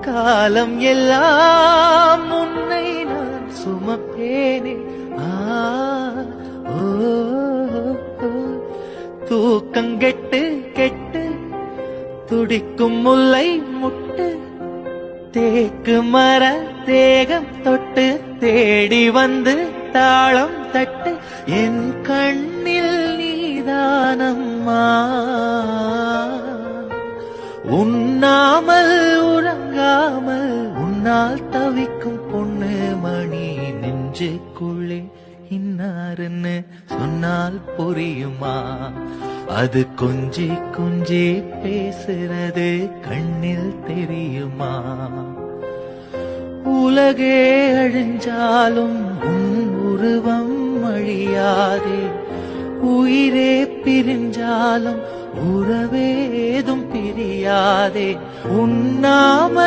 காலம் எல்லாம் உன்னை நான் சுமப்பேனே. ஓ தூக்கங்கெட்டு கெட்டு துடிக்கும் முல்லை முட்டு தேக்கு மர தேகம் தொட்டு தேடி வந்து தாளம் தட்டு என் கண்ணில் நீதானம்மா. உண்ணாமல் உறங்காமல் உன்னால் தவிக்கும் பொண்ணு மணி நெஞ்சுக்குள்ளே இன்னாருன்னு சொன்னால் புரியுமா? அது கொஞ்சி கொஞ்சி பேசுறது கண்ணில் தெரியுமா? உலகே அழிஞ்சாலும் உன் உருவம் அழியாதே, உயிரே பிரிஞ்சாலும் உறவேதும் பிரியாதே. உண்ணாமல்